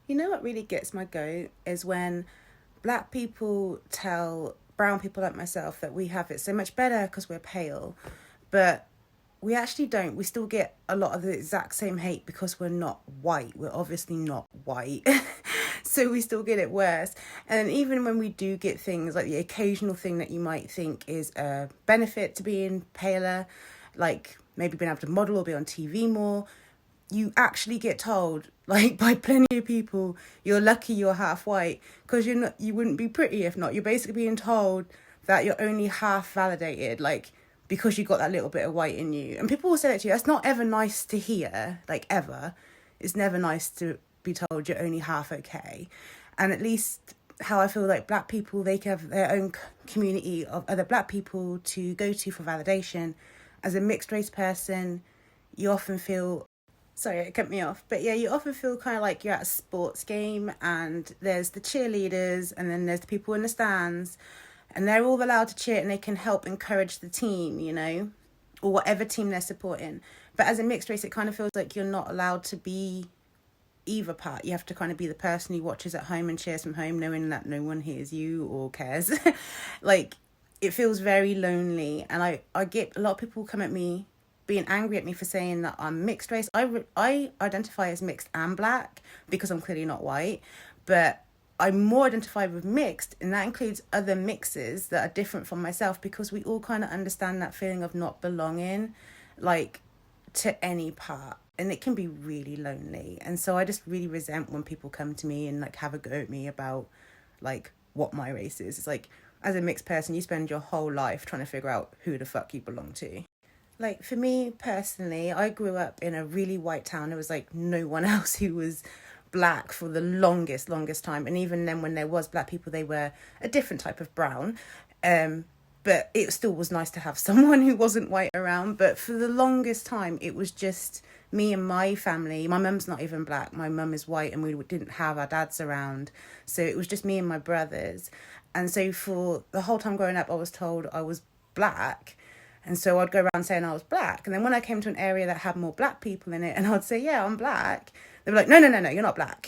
You know what really gets my goat is when black people tell brown people like myself that we have it so much better because we're pale. But we actually don't. We still get a lot of the exact same hate because we're not white. We're obviously not white. So we still get it worse. And even when we do get things like the occasional thing that you might think is a benefit to being paler, like maybe being able to model or be on TV more, you actually get told, like, by plenty of people, you're lucky you're half white because you wouldn't be pretty if not. You're basically being told that you're only half validated, like, because you got that little bit of white in you. And people will say that to you. That's not ever nice to hear, like, ever. It's never nice to be told you're only half okay. And at least how I feel like black people, they can have their own community of other black people to go to for validation. As a mixed race person, you often feel, sorry, it cut me off. But yeah, you often feel kind of like you're at a sports game and there's the cheerleaders and then there's the people in the stands and they're all allowed to cheer and they can help encourage the team, you know, or whatever team they're supporting. But as a mixed race, it kind of feels like you're not allowed to be either part. You have to kind of be the person who watches at home and cheers from home, knowing that no one hears you or cares. Like, it feels very lonely. And I get a lot of people come at me being angry at me for saying that I'm mixed race. I identify as mixed and black because I'm clearly not white, but I'm more identified with mixed, and that includes other mixes that are different from myself because we all kind of understand that feeling of not belonging, like, to any part, and it can be really lonely. And so I just really resent when people come to me and like have a go at me about like what my race is. It's like, as a mixed person, you spend your whole life trying to figure out who the fuck you belong to. Like, for me personally, I grew up in a really white town. There was like no one else who was black for the longest time, and even then when there was black people, they were a different type of brown. But it still was nice to have someone who wasn't white around. But for the longest time, it was just me and my family. My mum's not even black. My mum is white and we didn't have our dads around. So it was just me and my brothers. And so for the whole time growing up, I was told I was black. And so I'd go around saying I was black. And then when I came to an area that had more black people in it and I'd say, yeah, I'm black, they were like, no, you're not black.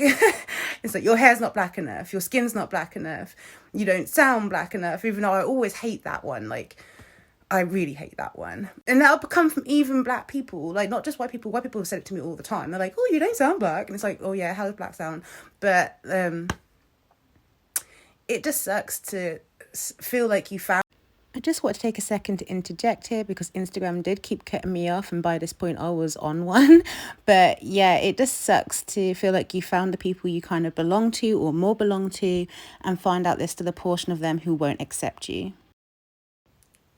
It's like, your hair's not black enough. Your skin's not black enough. You don't sound black enough, even though I always hate that one. Like, I really hate that one. And that'll come from even black people, like not just white people. White people have said it to me all the time. They're like, oh, you don't sound black. And it's like, oh yeah, how does black sound? But it just sucks to feel like you found. I just want to take a second to interject here because Instagram did keep cutting me off, and by this point I was on one. But yeah, it just sucks to feel like you found the people you kind of belong to or more belong to and find out there's still a portion of them who won't accept you.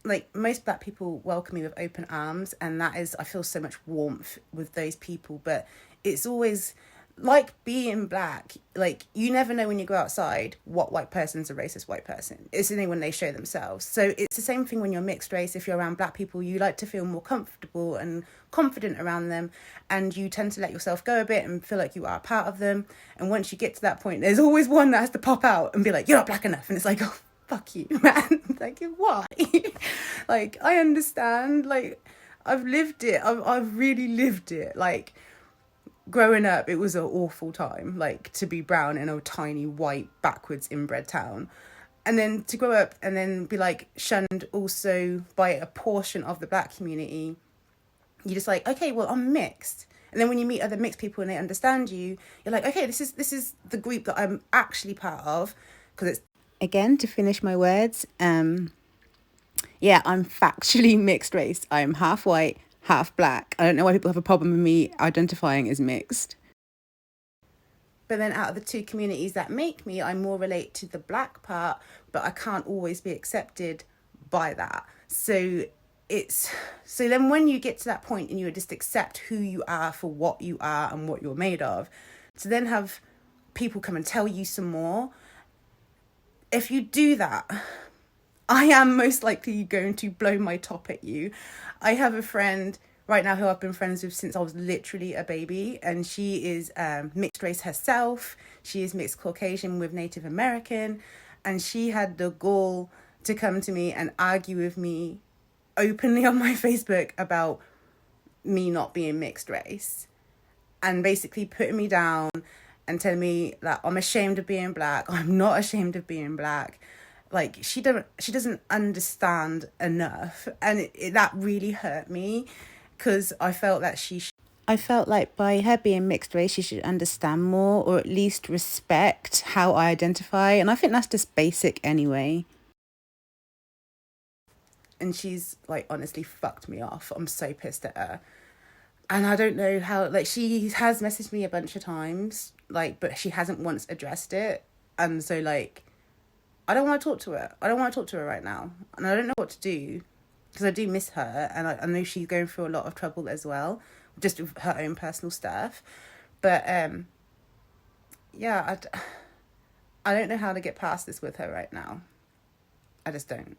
Like, most black people welcome me with open arms, and that is, I feel so much warmth with those people. But it's always like being black, like, you never know when you go outside what white person's a racist white person. It's only when they show themselves. So it's the same thing when you're mixed race. If you're around black people, you like to feel more comfortable and confident around them, and you tend to let yourself go a bit and feel like you are a part of them. And once you get to that point, there's always one that has to pop out and be like, you're not black enough. And it's like, oh, fuck you, man. Like, why? Like, I understand, like, I've lived it. I've really lived it. Like, growing up, it was an awful time, like, to be brown in a tiny white backwards inbred town, and then to grow up and then be like shunned also by a portion of the black community. You're just like, okay, well, I'm mixed. And then when you meet other mixed people and they understand you, you're like, okay, this is the group that I'm actually part of. Because it's, again, to finish my words, yeah, I'm factually mixed race. I'm half white, half black. I don't know why people have a problem with me identifying as mixed. But then out of the two communities that make me, I more relate to the black part, but I can't always be accepted by that. So then when you get to that point and you just accept who you are for what you are and what you're made of, to then have people come and tell you some more, if you do that, I am most likely going to blow my top at you. I have a friend right now who I've been friends with since I was literally a baby, and she is mixed race herself. She is mixed Caucasian with Native American, and she had the gall to come to me and argue with me openly on my Facebook about me not being mixed race, and basically putting me down and telling me that I'm ashamed of being black. I'm not ashamed of being black. Like, she doesn't understand enough, and that really hurt me, because I felt that I felt like by her being mixed race, she should understand more, or at least respect how I identify. And I think that's just basic anyway. And she's like honestly fucked me off. I'm so pissed at her. And I don't know how, like, she has messaged me a bunch of times, like, but she hasn't once addressed it. And so, like, I don't want to talk to her. I don't want to talk to her right now. And I don't know what to do, because I do miss her. And I know she's going through a lot of trouble as well, just with her own personal stuff. But, yeah, I don't know how to get past this with her right now. I just don't.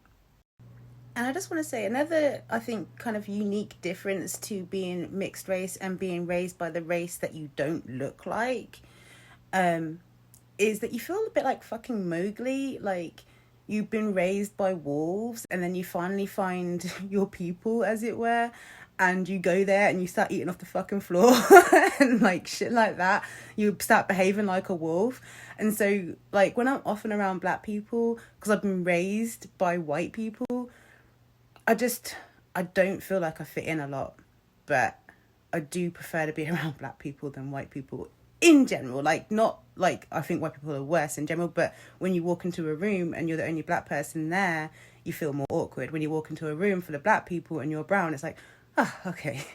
And I just want to say another, I think, kind of unique difference to being mixed race and being raised by the race that you don't look like, is that you feel a bit like fucking Mowgli. Like, you've been raised by wolves, and then you finally find your people, as it were, and you go there and you start eating off the fucking floor and like shit like that. You start behaving like a wolf. And so, like, when I'm often around black people, because I've been raised by white people, I don't feel like I fit in a lot, but I do prefer to be around black people than white people in general. Like, not like I think white people are worse in general, but when you walk into a room and you're the only black person there, you feel more awkward. When you walk into a room full of black people and you're brown, it's like, oh, okay.